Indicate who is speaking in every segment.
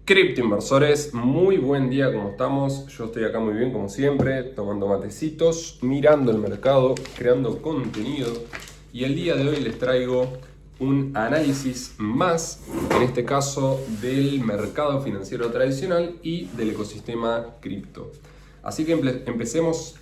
Speaker 1: Cripto inversores, muy buen día, ¿cómo estamos? Yo estoy acá muy bien como siempre, tomando matecitos, mirando el mercado, creando contenido y el día de hoy les traigo un análisis más, en este caso del mercado financiero tradicional y del ecosistema cripto. Así que empecemos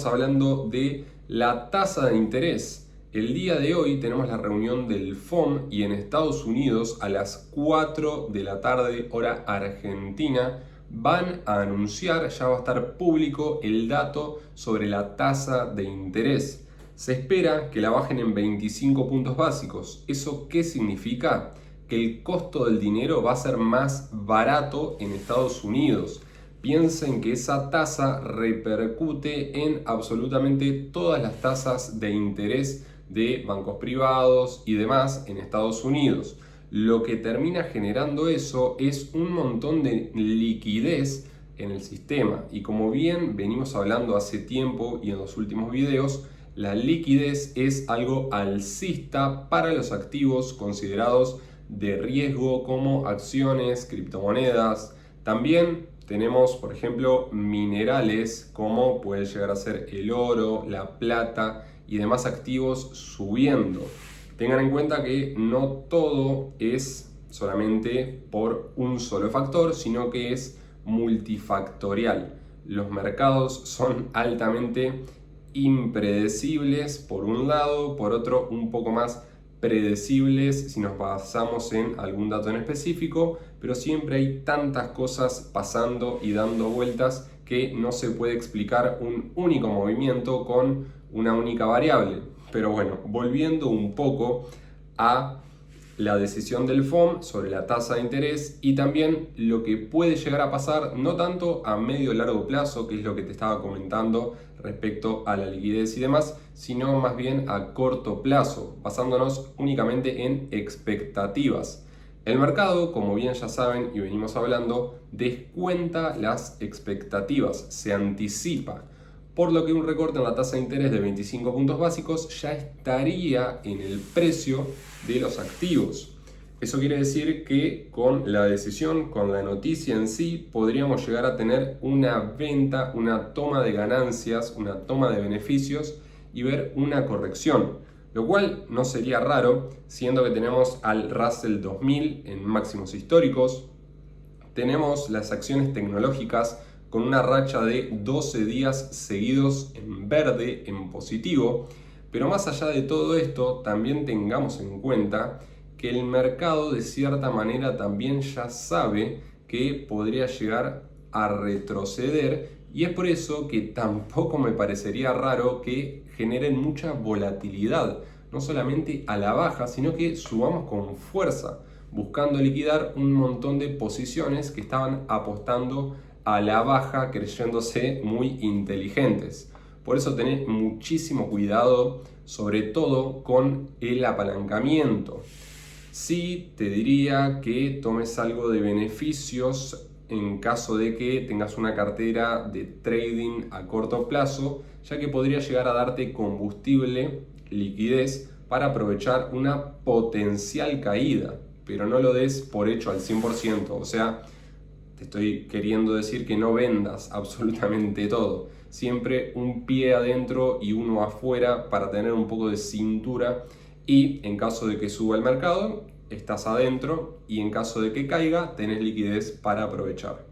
Speaker 1: hablando de la tasa de interés. El día de hoy tenemos la reunión del FOM y en Estados Unidos a las 4 de la tarde, hora argentina, van a anunciar, ya va a estar público el dato sobre la tasa de interés. Se espera que la bajen en 25 puntos básicos. ¿Eso qué significa? Que el costo del dinero va a ser más barato en Estados Unidos. Piensen que esa tasa repercute en absolutamente todas las tasas de interés de bancos privados y demás en Estados Unidos. Lo que termina generando eso es un montón de liquidez en el sistema. Y como bien venimos hablando hace tiempo y en los últimos videos, la liquidez es algo alcista para los activos considerados de riesgo como acciones, criptomonedas. También tenemos, por ejemplo, minerales como puede llegar a ser el oro, la plata y demás activos subiendo. Tengan en cuenta que no todo es solamente por un solo factor, sino que es multifactorial. Los mercados son altamente impredecibles por un lado, por otro un poco más predecibles si nos basamos en algún dato en específico, pero siempre hay tantas cosas pasando y dando vueltas que no se puede explicar un único movimiento con una única variable. Pero bueno, volviendo un poco a la decisión del FOM sobre la tasa de interés y también lo que puede llegar a pasar, no tanto a medio o largo plazo, que es lo que te estaba comentando respecto a la liquidez y demás, sino más bien a corto plazo, basándonos únicamente en expectativas. El mercado, como bien ya saben y venimos hablando, descuenta las expectativas, se anticipa, por lo que un recorte en la tasa de interés de 25 puntos básicos ya estaría en el precio de los activos. Eso quiere decir que con la decisión, con la noticia en sí, podríamos llegar a tener una venta, una toma de ganancias, una toma de beneficios y ver una corrección. Lo cual no sería raro, siendo que tenemos al Russell 2000 en máximos históricos, tenemos las acciones tecnológicas con una racha de 12 días seguidos en verde, en positivo, pero más allá de todo esto, también tengamos en cuenta que el mercado de cierta manera también ya sabe que podría llegar a retroceder y es por eso que tampoco me parecería raro que generen mucha volatilidad, no solamente a la baja, sino que subamos con fuerza, buscando liquidar un montón de posiciones que estaban apostando a la baja creyéndose muy inteligentes. Por eso tened muchísimo cuidado, sobre todo con el apalancamiento. Sí, te diría que tomes algo de beneficios en caso de que tengas una cartera de trading a corto plazo, ya que podría llegar a darte combustible, liquidez, para aprovechar una potencial caída, pero no lo des por hecho al 100%, o sea, te estoy queriendo decir que no vendas absolutamente todo. Siempre un pie adentro y uno afuera para tener un poco de cintura y en caso de que suba el mercado, estás adentro y en caso de que caiga, tenés liquidez para aprovechar.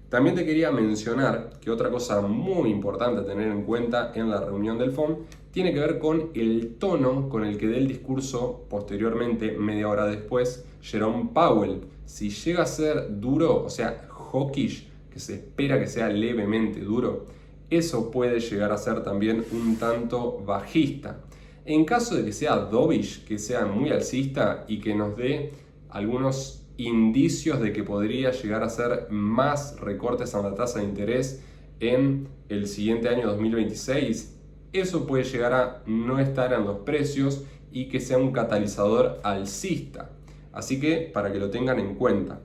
Speaker 1: También te quería mencionar que otra cosa muy importante a tener en cuenta en la reunión del FOM tiene que ver con el tono con el que dé el discurso posteriormente, media hora después, Jerome Powell. Si llega a ser duro, o sea, hawkish, que se espera que sea levemente duro, eso puede llegar a ser también un tanto bajista. En caso de que sea dovish, que sea muy alcista y que nos dé algunos indicios de que podría llegar a ser más recortes en la tasa de interés en el siguiente año 2026, eso puede llegar a no estar en los precios y que sea un catalizador alcista. Así que para que lo tengan en cuenta.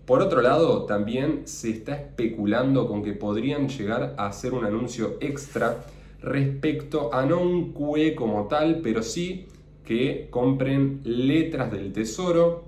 Speaker 1: Por otro lado, también se está especulando con que podrían llegar a hacer un anuncio extra respecto a no un QE como tal, pero sí que compren letras del tesoro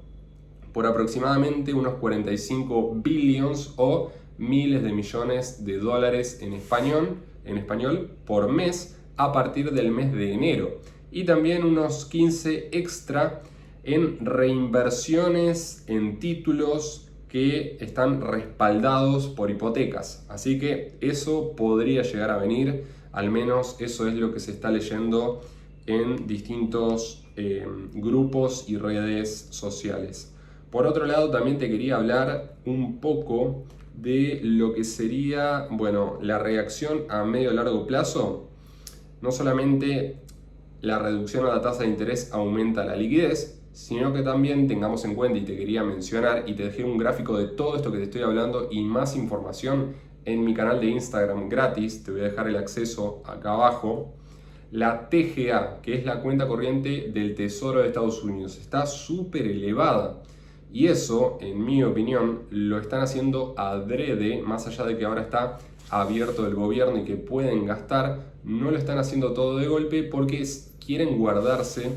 Speaker 1: por aproximadamente unos 45 billions o miles de millones de dólares en español por mes a partir del mes de enero. Y también unos 15 extra en reinversiones en títulos que están respaldados por hipotecas. Así que eso podría llegar a venir, al menos eso es lo que se está leyendo en distintos grupos y redes sociales. Por otro lado, también te quería hablar un poco de lo que sería, bueno, la reacción a medio y largo plazo. No solamente la reducción a la tasa de interés aumenta la liquidez, sino que también tengamos en cuenta, y te quería mencionar, y te dejé un gráfico de todo esto que te estoy hablando y más información en mi canal de Instagram gratis, te voy a dejar el acceso acá abajo. La TGA, que es la cuenta corriente del Tesoro de Estados Unidos, está súper elevada. Y eso, en mi opinión, lo están haciendo adrede, más allá de que ahora está abierto el gobierno y que pueden gastar, no lo están haciendo todo de golpe porque quieren guardarse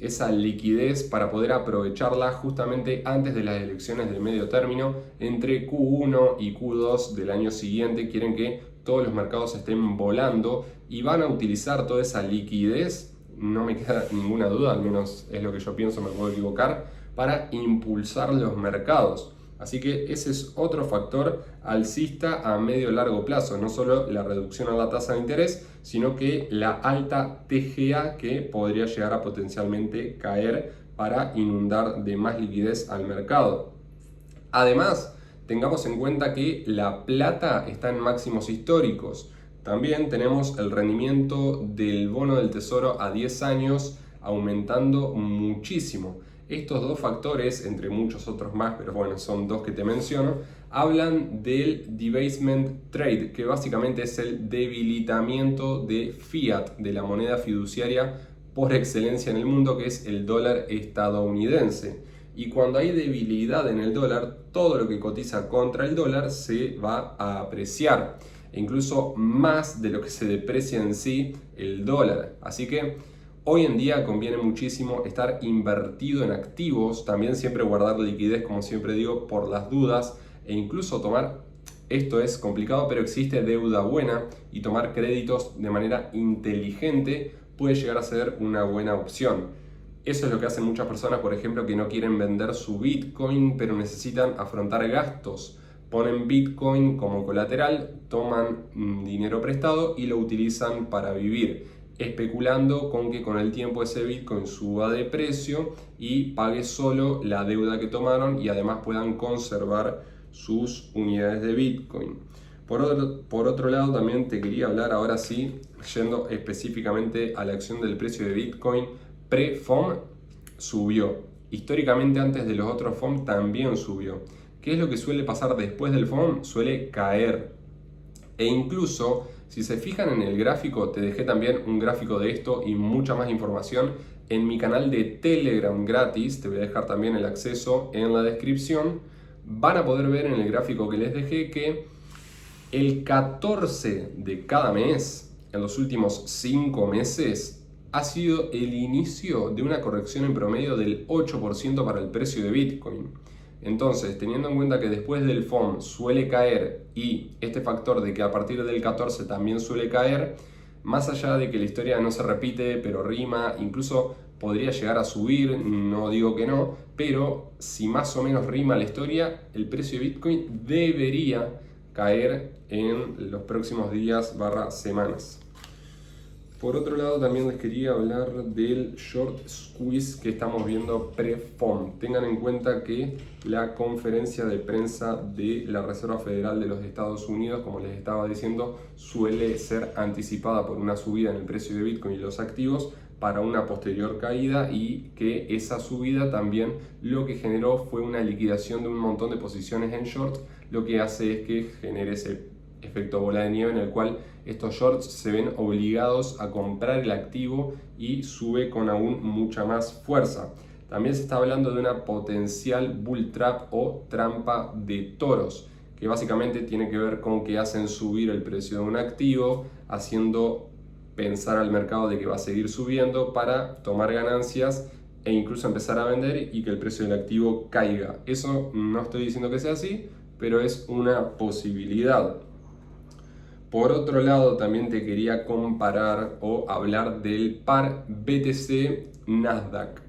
Speaker 1: esa liquidez para poder aprovecharla justamente antes de las elecciones de medio término, entre Q1 y Q2 del año siguiente. Quieren que todos los mercados estén volando y van a utilizar toda esa liquidez, no me queda ninguna duda, al menos es lo que yo pienso, me puedo equivocar, para impulsar los mercados. Así que ese es otro factor alcista a medio y largo plazo, no solo la reducción a la tasa de interés, sino que la alta TGA que podría llegar a potencialmente caer para inundar de más liquidez al mercado. Además, tengamos en cuenta que la plata está en máximos históricos. También tenemos el rendimiento del bono del tesoro a 10 años aumentando muchísimo. Estos dos factores, entre muchos otros más, pero bueno, son dos que te menciono, hablan del debasement trade, que básicamente es el debilitamiento de fiat, de la moneda fiduciaria por excelencia en el mundo, que es el dólar estadounidense. Y cuando hay debilidad en el dólar, todo lo que cotiza contra el dólar se va a apreciar, e incluso más de lo que se deprecia en sí el dólar. Así que hoy en día conviene muchísimo estar invertido en activos, también siempre guardar liquidez, como siempre digo, por las dudas, e incluso tomar, esto es complicado, pero existe deuda buena, y tomar créditos de manera inteligente puede llegar a ser una buena opción. Eso es lo que hacen muchas personas, por ejemplo, que no quieren vender su Bitcoin, pero necesitan afrontar gastos. Ponen Bitcoin como colateral, toman dinero prestado y lo utilizan para vivir, especulando con que con el tiempo ese Bitcoin suba de precio y pague solo la deuda que tomaron y además puedan conservar sus unidades de Bitcoin. Por otro lado, también te quería hablar ahora sí, yendo específicamente a la acción del precio de Bitcoin. Pre-FOM subió. Históricamente antes de los otros FOM también subió. ¿Qué es lo que suele pasar después del FOM? Suele caer. E incluso, si se fijan en el gráfico, te dejé también un gráfico de esto y mucha más información en mi canal de Telegram gratis. Te voy a dejar también el acceso en la descripción. Van a poder ver en el gráfico que les dejé que el 14 de cada mes, en los últimos 5 meses, ha sido el inicio de una corrección en promedio del 8% para el precio de Bitcoin. Entonces, teniendo en cuenta que después del FOM suele caer y este factor de que a partir del 14 también suele caer, más allá de que la historia no se repite, pero rima, incluso podría llegar a subir, no digo que no, pero si más o menos rima la historia, el precio de Bitcoin debería caer en los próximos días / semanas. Por otro lado, también les quería hablar del short squeeze que estamos viendo pre-FOM. Tengan en cuenta que la conferencia de prensa de la Reserva Federal de los Estados Unidos, como les estaba diciendo, suele ser anticipada por una subida en el precio de Bitcoin y los activos para una posterior caída, y que esa subida también lo que generó fue una liquidación de un montón de posiciones en short, lo que hace es que genere ese efecto bola de nieve en el cual estos shorts se ven obligados a comprar el activo y sube con aún mucha más fuerza. También se está hablando de una potencial bull trap o trampa de toros, que básicamente tiene que ver con que hacen subir el precio de un activo, haciendo pensar al mercado de que va a seguir subiendo para tomar ganancias e incluso empezar a vender y que el precio del activo caiga. Eso no estoy diciendo que sea así, pero es una posibilidad. Por otro lado, también te quería comparar o hablar del par BTC Nasdaq.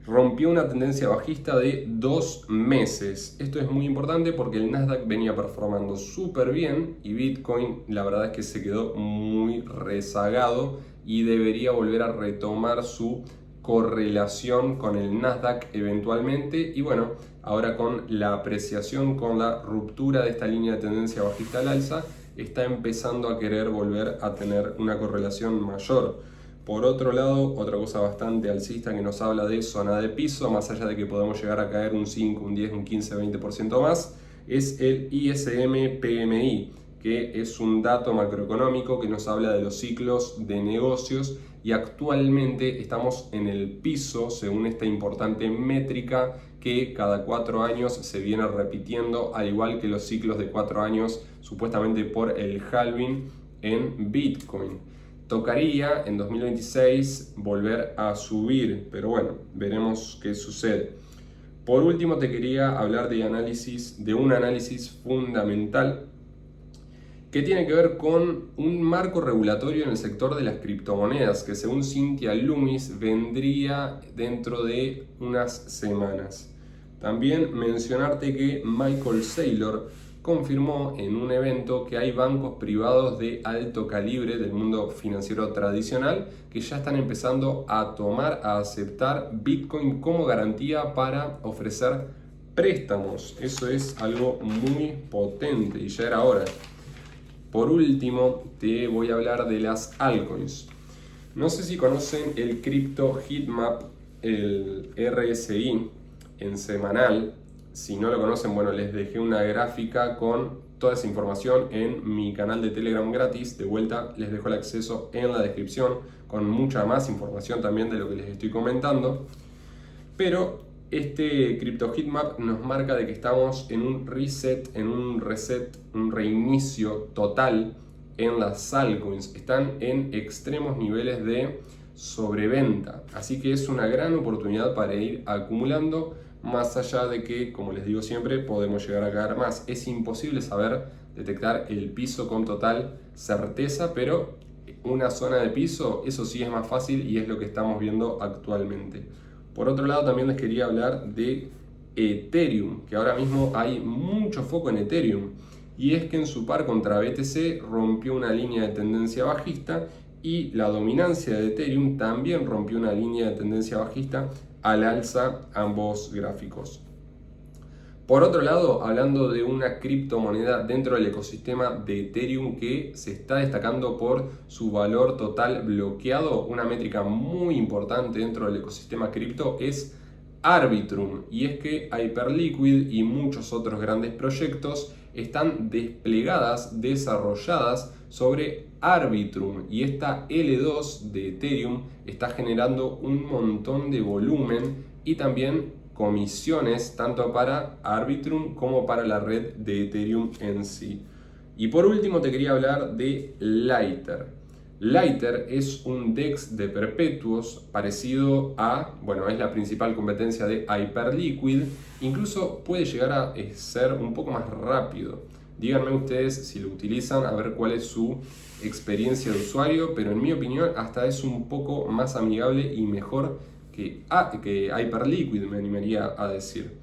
Speaker 1: Rompió una tendencia bajista de 2 meses. Esto es muy importante porque el Nasdaq venía performando súper bien y Bitcoin la verdad es que se quedó muy rezagado y debería volver a retomar su correlación con el Nasdaq eventualmente. Y bueno, ahora con la apreciación, con la ruptura de esta línea de tendencia bajista al alza, está empezando a querer volver a tener una correlación mayor. Por otro lado, otra cosa bastante alcista que nos habla de zona de piso, más allá de que podemos llegar a caer un 5, un 10, un 15, 20% más, es el ISM PMI, que es un dato macroeconómico que nos habla de los ciclos de negocios y actualmente estamos en el piso según esta importante métrica que cada 4 años se viene repitiendo, al igual que los ciclos de 4 años supuestamente por el halving en Bitcoin. Tocaría en 2026 volver a subir, pero bueno, veremos qué sucede. Por último, te quería hablar de un análisis fundamental que tiene que ver con un marco regulatorio en el sector de las criptomonedas, que según Cynthia Lummis vendría dentro de unas semanas. También mencionarte que Michael Saylor confirmó en un evento que hay bancos privados de alto calibre del mundo financiero tradicional que ya están empezando a aceptar Bitcoin como garantía para ofrecer préstamos. Eso es algo muy potente y ya era hora. Por último, te voy a hablar de las altcoins. No sé si conocen el Crypto Heatmap, el RSI en semanal. Si no lo conocen, bueno, les dejé una gráfica con toda esa información en mi canal de Telegram gratis. De vuelta, les dejo el acceso en la descripción con mucha más información también de lo que les estoy comentando. Pero este Crypto Heatmap nos marca de que estamos en un reset, un reinicio total en las altcoins. Están en extremos niveles de sobreventa. Así que es una gran oportunidad para ir acumulando, más allá de que, como les digo siempre, podemos llegar a caer más. Es imposible detectar el piso con total certeza, pero una zona de piso, eso sí es más fácil y es lo que estamos viendo actualmente. Por otro lado, también les quería hablar de Ethereum, que ahora mismo hay mucho foco en Ethereum. Y es que en su par contra BTC rompió una línea de tendencia bajista y la dominancia de Ethereum también rompió una línea de tendencia bajista al alza ambos gráficos. Por otro lado, hablando de una criptomoneda dentro del ecosistema de Ethereum que se está destacando por su valor total bloqueado, una métrica muy importante dentro del ecosistema cripto es Arbitrum, y es que Hyperliquid y muchos otros grandes proyectos están desarrolladas sobre Arbitrum, y esta L2 de Ethereum está generando un montón de volumen y también comisiones tanto para Arbitrum como para la red de Ethereum en sí. Y por último te quería hablar de Layther. Layther es un DEX de perpetuos parecido a, bueno, es la principal competencia de Hyperliquid, incluso puede llegar a ser un poco más rápido. Díganme ustedes si lo utilizan, a ver cuál es su experiencia de usuario, pero en mi opinión hasta es un poco más amigable y mejor que Hyperliquid, me animaría a decir.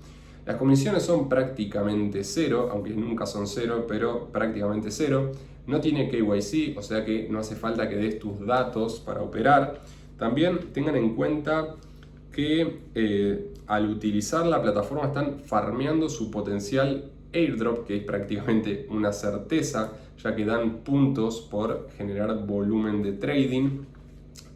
Speaker 1: Las comisiones son prácticamente cero, aunque nunca son cero, pero prácticamente cero. No tiene KYC, o sea que no hace falta que des tus datos para operar. También tengan en cuenta que al utilizar la plataforma están farmeando su potencial airdrop, que es prácticamente una certeza, ya que dan puntos por generar volumen de trading,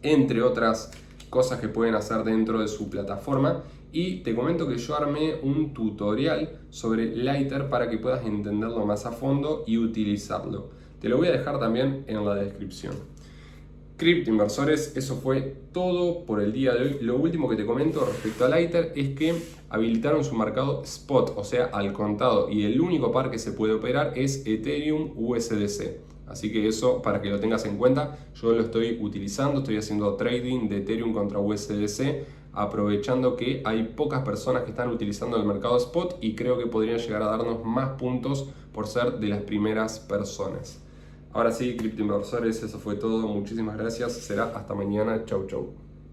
Speaker 1: entre otras cosas que pueden hacer dentro de su plataforma. Y te comento que yo armé un tutorial sobre Layther para que puedas entenderlo más a fondo y utilizarlo. Te lo voy a dejar también en la descripción. Cripto inversores, eso fue todo por el día de hoy. Lo último que te comento respecto a Layther es que habilitaron su mercado spot, o sea, al contado, y el único par que se puede operar es Ethereum USDC. Así que eso para que lo tengas en cuenta, yo lo estoy utilizando, estoy haciendo trading de Ethereum contra USDC aprovechando que hay pocas personas que están utilizando el mercado spot y creo que podrían llegar a darnos más puntos por ser de las primeras personas. Ahora sí, criptoinversores, eso fue todo. Muchísimas gracias. Será hasta mañana. Chau, chau.